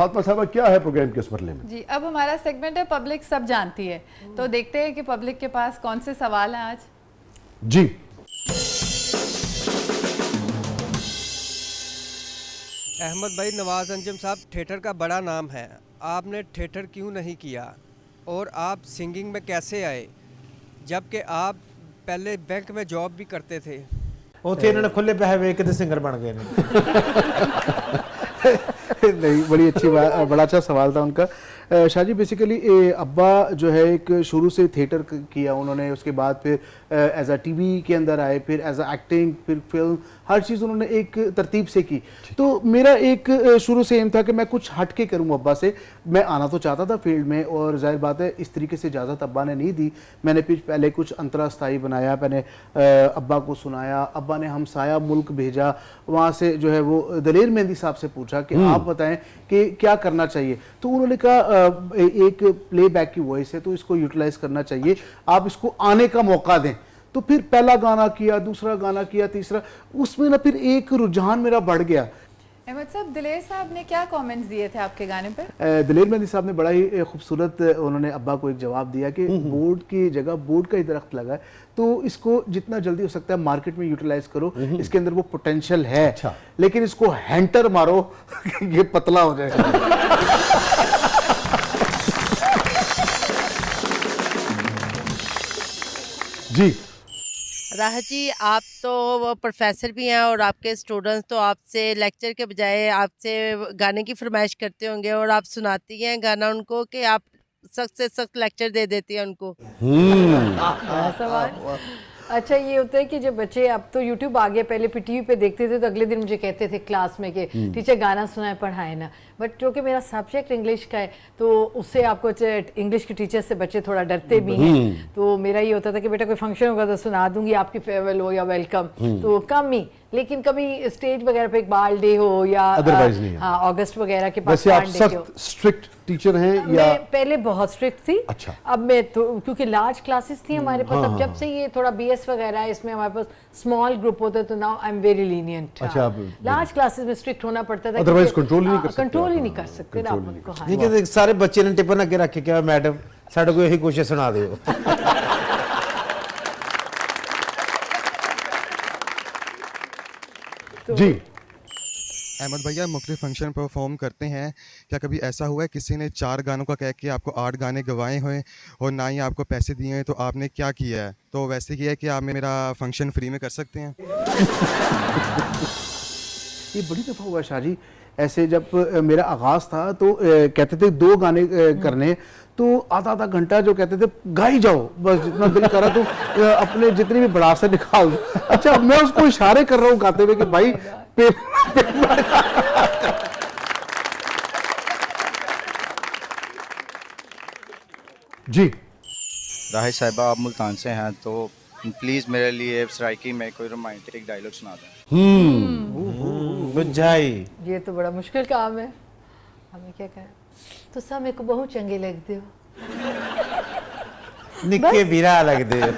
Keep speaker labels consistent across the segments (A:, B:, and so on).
A: फातिमा साहबा क्या है प्रोग्राम के इस मरले में?
B: जी, अब हमारा सेगमेंट है पब्लिक सब जानती है, तो देखते हैं कि पब्लिक के पास कौन से सवाल हैं आज।
A: जी,
C: अहमद भाई, नवाज अंजुम साहब थिएटर का बड़ा नाम है, आपने थिएटर क्यों नहीं किया और आप सिंगिंग में कैसे आए, जबकि आप पहले बैंक में जॉब भी करते थे?
D: ਉੱਥੇ ਇਹਨਾਂ ਨੇ ਖੁੱਲੇ ਪੈਸੇ ਵੇਚ ਕੇ ਤੇ ਸਿੰਗਰ ਬਣ ਗਏ ਨੇ।
E: नहीं, बड़ी अच्छी बात, बड़ा अच्छा सवाल था उनका। शाहजी बेसिकली अब्बा जो है एक शुरू से थिएटर किया उन्होंने, उसके बाद फिर एज अ टीवी के अंदर आए, फिर एज अ एक्टिंग, फिर फिल्म, हर चीज़ उन्होंने एक तरतीब से की। तो मेरा एक शुरू से एम था कि मैं कुछ हट के करूँ अब्बा से। मैं आना तो चाहता था फील्ड में, और जाहिर बात है इस तरीके से इजाज़त अब्बा ने नहीं दी। मैंने फिर पहले कुछ अंतरास्थाई बनाया, मैंने अब्बा को सुनाया, अब्बा ने हमसाया मुल्क भेजा, वहाँ से जो है वो दलेर मेहंदी साहब से पूछा कि आप बताएं कि क्या करना चाहिए। तो उन्होंने कहा एक प्लेबैक की वॉइस है तो इसको यूटिलाइज करना चाहिए, आप इसको आने का मौका दें। तो फिर पहला गाना किया, दूसरा गाना किया, तीसरा, उसमें ना फिर एक रुझान मेरा बढ़ गया।
B: अहमद साहब, दिलेर साहब ने क्या कमेंट्स दिए थे आपके गाने पे?
E: दिलेर मेहंदी साहब ने बड़ा ही खूबसूरत उन्होंने अब्बा को एक जवाब दिया कि बोर्ड की जगह बोर्ड का ही दरख्त लगा है, तो इसको जितना जल्दी हो सकता है मार्केट में यूटिलाइज करो, इसके अंदर वो पोटेंशियल है।
A: अच्छा।
E: लेकिन इसको हैंटर मारो ये पतला हो जाएगा।
A: जी,
F: राहत जी, आप तो प्रोफेसर भी हैं और आपके स्टूडेंट्स तो आपसे लेक्चर के बजाय आपसे गाने की फरमाइश करते होंगे, और आप सुनाती हैं गाना उनको कि आप सख्त से सख्त लेक्चर दे देती हैं उनको।
G: बड़ा सवाल। अच्छा, ये होता है कि जब बच्चे, अब तो यूट्यूब आ गया, पहले फिर टीवी पे देखते थे तो अगले दिन मुझे कहते थे क्लास में कि टीचर गाना सुनाए, पढ़ाए ना। बट क्योंकि मेरा सब्जेक्ट इंग्लिश का है तो उससे आपको इंग्लिश की टीचर से बच्चे थोड़ा डरते भी हैं। तो मेरा ये होता था कि बेटा कोई फंक्शन होगा तो सुना दूंगी, आपकी फेयरवेल हो या वेलकम, तो कम ही। लेकिन कभी स्टेज वगैरह पे इकबाल डे हो या
A: Otherwise नहीं है।
G: हाँ, अगस्त वगैरह के पास
A: वैसे आप सख्त स्ट्रिक्ट टीचर हैं या?
G: मैं पहले बहुत स्ट्रिक्ट थी।
A: अच्छा।
G: अब मैं तो, क्योंकि लार्ज क्लासेस थी हमारे पास, अब जब से ये थोड़ा बीएस वगैरह है, इसमें हमारे पास स्मॉल ग्रुप होता है, तो now I am very lenient.
A: अच्छा, आप
G: लार्ज क्लासेस में स्ट्रिक्ट होना पड़ता था,
A: Otherwise control ही नहीं कर सकते
G: कंट्रोल ही
A: आप।
G: नहीं कर सकते ना आप उनको। हाँ।
D: ਨਹੀਂ ਕਿ ਸਾਰੇ ਬੱਚੇ ਨੇ ਟਿਫਨ ਅੱਗੇ ਰੱਖ ਕੇ ਕਿਹਾ ਮੈਡਮ ਸਾਡੇ ਕੋਲ ਇਹੀ ਕੁਛ ਸੁਣਾ ਦਿਓ।
A: जी,
H: अहमद भैया, मुख्तलिफ फंक्शन परफॉर्म करते हैं, क्या कभी ऐसा हुआ है किसी ने 4 गानों का कह के आपको 8 गाने गवाए हुए और ना ही आपको पैसे दिए हैं, तो आपने क्या किया है? तो वैसे किया है कि आप मेरा फंक्शन फ्री में कर सकते हैं?
E: ये बड़ी दफ़ा हुआ शाहजी ऐसे, जब मेरा आगाज़ था तो कहते थे 2 गाने करने, तो आधा आधा घंटा जो कहते थे गाई जाओ, बस जितना दिल करा तो अपने जितनी भी भड़ास से निकाल। अच्छा, मैं उसको इशारे कर रहा हूँ गाते हुए कि भाई
A: जी,
I: राहिद साहिबा, आप मुल्तान से हैं तो प्लीज़ मेरे लिए सराइकी में कोई रोमांटिक डायलॉग सुना दें।
D: बुझाई।
G: ये तो बड़ा मुश्किल काम है, हमें क्या करें। तो सब मेरे को बहुत चंगे लगते हो,
D: ਨਿੱਕੇ ਵੀਰਾ ਲੱਗਦੇ ਹੋ।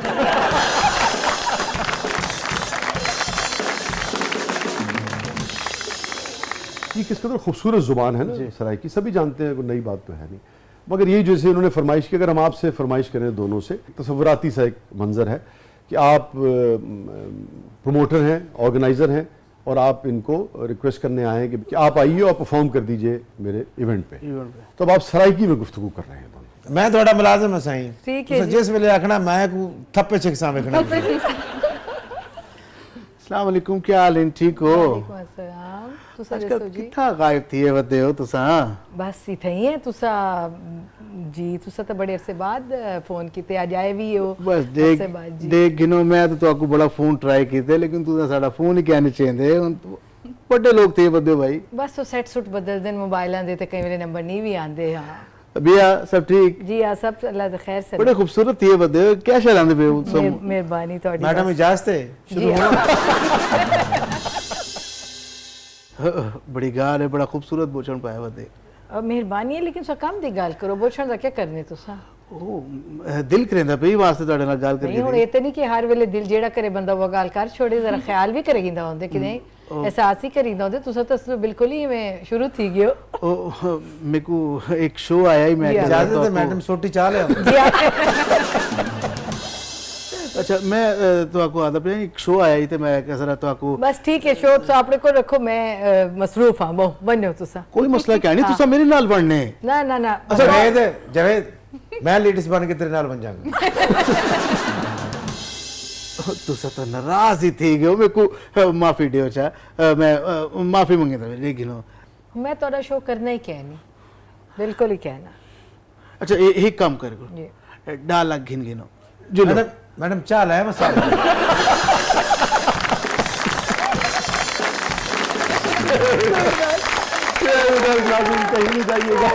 A: ये किस कदर खूबसूरत जुबान है ना सराइकी, सभी जानते हैं, कोई नई बात तो है नहीं। मगर यही जैसे उन्होंने फरमाइश की, अगर हम आपसे फरमाइश करें दोनों से, तसव्वुराती सा एक मंजर है कि आप प्रमोटर हैं, ऑर्गेनाइज़र हैं, और आप इनको रिक्वेस्ट करने आए हैं कि आप आइए और परफॉर्म कर दीजिए मेरे इवेंट पे। तो अब आप सराइकी में गुफ्तगू कर रहे हैं दोनों।
D: ਮੈਂ ਤੁਹਾਡਾ ਮੁਲਾਜ਼ਮ ਹਾਂ ਸਾਈਂ।
G: ठीक है
D: ਤੁਸੀਂ जिस ਵੇਲੇ आखना मैं को थप्पे छिकसा ਵੇਖਣਾ।
E: अस्सलाम वालेकुम, क्या हाल है? ठीक हो?
G: वालेकुम अस्सलाम। तुसा
E: आजकल
G: दसो जी।
E: कितना गायब थी है बदे हो तुसा?
G: बस इथे ही है तुसा जी, तुसा तो बड़े अरसे बाद फोन कीते, आज आए भी हो।
E: बस
G: अरसे बाद जी।
E: देख गिनो, मैं तो आपको बड़ा फोन ट्राई कीते, लेकिन तू साडा फोन ही क्या नहीं चेंदे। बड़े लोग थे बदे भाई।
G: बस तो सेट सुट बदल देन मोबाइलां दे ते कई वेले नंबर नहीं भी आंदे। हाँ
E: भैया, सब ठीक?
G: जी हाँ, सब अल्लाह खैर से।
E: बड़े खूबसूरत थी बदे, क्या शहर आंदे पे?
G: मेहरबानी थोड़ी।
D: मैडम इजाजत है
G: जी हाँ।
E: बड़ी गाल है, बड़ा खूबसूरत बोचन पाया बदे।
G: मेहरबानी है, लेकिन सा काम दी गाल करो, बोलण दा क्या करने तुसा?
E: दिल करेंदा पई वास्ते ਤੁਹਾਡੇ ਨਾਲ ਗੱਲ
G: नहीं हुण ये ते नहीं कि हर वेले दिल जेड़ा करे बंदा वो गाल कर छोड़े, जरा ख्याल भी करेगी होंदे कि नहीं एहसास ही करींदा होंदे तुसा तो बिल्कुल ही मैं शुरू थी गयो
E: मेरे को एक शो आया ही मैं
D: इजाजत है मैडम सोटी चाल है
E: अच्छा मैं तो आपको आदा पे एक शो आया ही थे मैं जरा तो आपको
G: बस ठीक है शो तो अपने को रखो मैं मसरूफ हां वो बनो तुसा
E: कोई मसला क्या नहीं तुसा मेरे नाल बनने
G: ना ना ना
D: जवेद मैं लेडीज बन के तेरे नाल बन जाऊंगा
E: तुसा तो नाराज ही थी गयो मेरे को माफी दियो चा मैं माफी मांगे था लेकिन
G: मैं तोड़ा शो करना ही कहनी बिल्कुल ही कहना
E: अच्छा एक काम कर
G: जी
E: डाल घिन गिनो जो
D: मैडम मैडम चाल है मसाला
A: कहीं नहीं जाइएगा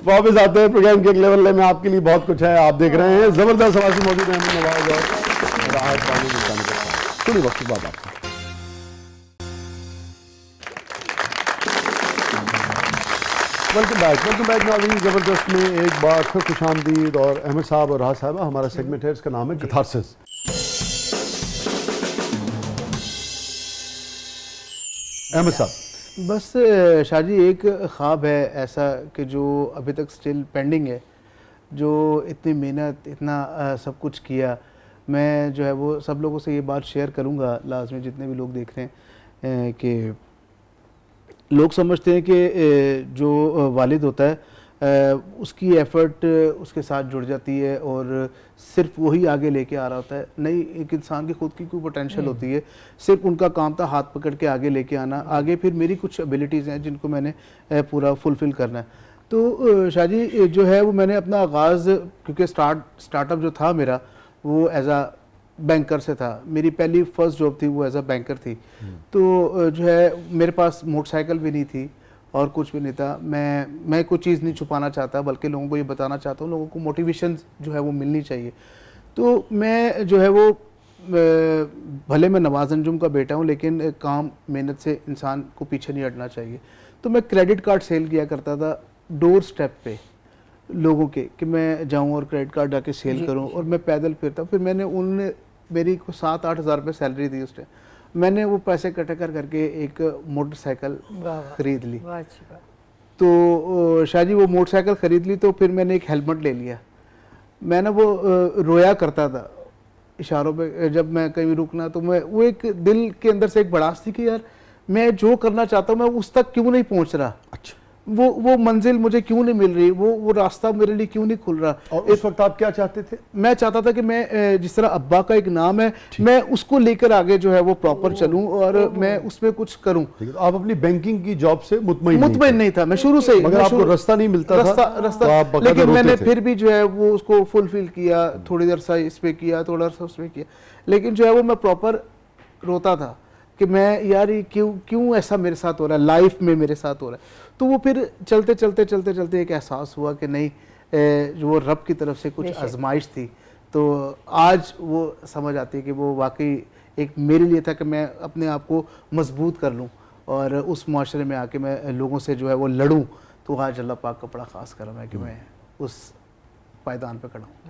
A: वापस आते हैं प्रोग्राम के अगले वाले में आपके लिए बहुत कुछ है आप देख रहे हैं जबरदस्त आवाज मौजूद है अहमद नवाज और राहत पानी मुल्तानी के साथ थोड़ी वक्त बाद आपका वेलकम बैक नाज़रीन जबरदस्त में एक बार फिर खुशामदीद और अहमद साहब और राहत साहबा हमारा सेगमेंट है इसका नाम है कैथारसिस। अहमद साहब
E: बस शाहजी एक ख्वाब है ऐसा कि जो अभी तक स्टिल पेंडिंग है जो इतनी मेहनत इतना सब कुछ किया मैं जो है वो सब लोगों से ये बात शेयर करूँगा लाजमी जितने भी लोग देख रहे हैं कि लोग समझते हैं कि जो वालिद होता है उसकी एफ़र्ट उसके साथ जुड़ जाती है और सिर्फ वही आगे लेके आ रहा होता है नहीं एक इंसान की खुद की कोई पोटेंशियल होती है सिर्फ उनका काम था हाथ पकड़ के आगे लेके आना आगे फिर मेरी कुछ एबिलिटीज़ हैं जिनको मैंने पूरा फुलफ़िल करना है तो शाहजी जो है वो मैंने अपना आगाज़ क्योंकि स्टार्टअप जो था मेरा वो एज आ बैंकर से था मेरी पहली फर्स्ट जॉब थी वो एज अ बैंकर थी तो जो है मेरे पास मोटरसाइकिल भी नहीं थी और कुछ भी नहीं था मैं कोई चीज़ नहीं छुपाना चाहता बल्कि लोगों को ये बताना चाहता हूँ लोगों को मोटिवेशन जो है वो मिलनी चाहिए तो मैं जो है वो भले मैं नवाज अंजुम का बेटा हूँ लेकिन काम मेहनत से इंसान को पीछे नहीं हटना चाहिए तो मैं क्रेडिट कार्ड सेल किया करता था डोर स्टेप पे लोगों के कि मैं जाऊं और क्रेडिट कार्ड जाके सेल करूं और मैं पैदल फिरता फिर मैंने उन्होंने मेरी को 7-8 हज़ार रुपये सैलरी दी उस टाइम मैंने वो पैसे इकट्ठे करके एक मोटरसाइकिल ख़रीद ली तो शाहजी वो मोटरसाइकिल ख़रीद ली तो फिर मैंने एक हेलमेट ले लिया मैं ना वो रोया करता था इशारों पे जब मैं कहीं रुकना तो मैं वो एक दिल के अंदर से एक भड़ास थी कि यार मैं जो करना चाहता हूँ मैं उस तक क्यों नहीं पहुँच रहा
A: अच्छा
E: वो मंजिल मुझे क्यों नहीं मिल रही वो रास्ता मेरे लिए क्यों नहीं खुल रहा
A: और इस वक्त आप क्या चाहते थे
E: मैं चाहता था कि मैं जिस तरह अब्बा का एक नाम है मैं उसको लेकर आगे जो है वो प्रॉपर चलूं और मैं उसमें कुछ करूं
A: तो आप अपनी बैंकिंग की जॉब से मुतमईन
E: नहीं था मैं शुरू से ही
A: मगर आपको रास्ता नहीं मिलता
E: रास्ता लेकिन मैंने फिर भी जो है वो उसको फुलफिल किया थोड़ी देर सा इस पे किया थोड़ा सा उसमें किया लेकिन जो है वो मैं प्रॉपर रोता था कि मैं यार ये क्यों ऐसा मेरे साथ हो रहा है लाइफ में मेरे साथ हो रहा है तो वो फिर चलते चलते एक एहसास हुआ कि नहीं जो वो रब की तरफ से कुछ आजमाइश थी तो आज वो समझ आती है कि वो वाकई एक मेरे लिए था कि मैं अपने आप को मजबूत कर लूँ और उस माशरे में आके मैं लोगों से जो है वो लड़ूं तो आज अल्लाह पाक का बड़ा ख़ास करम है कि मैं उस पायदान पे खड़ा हूँ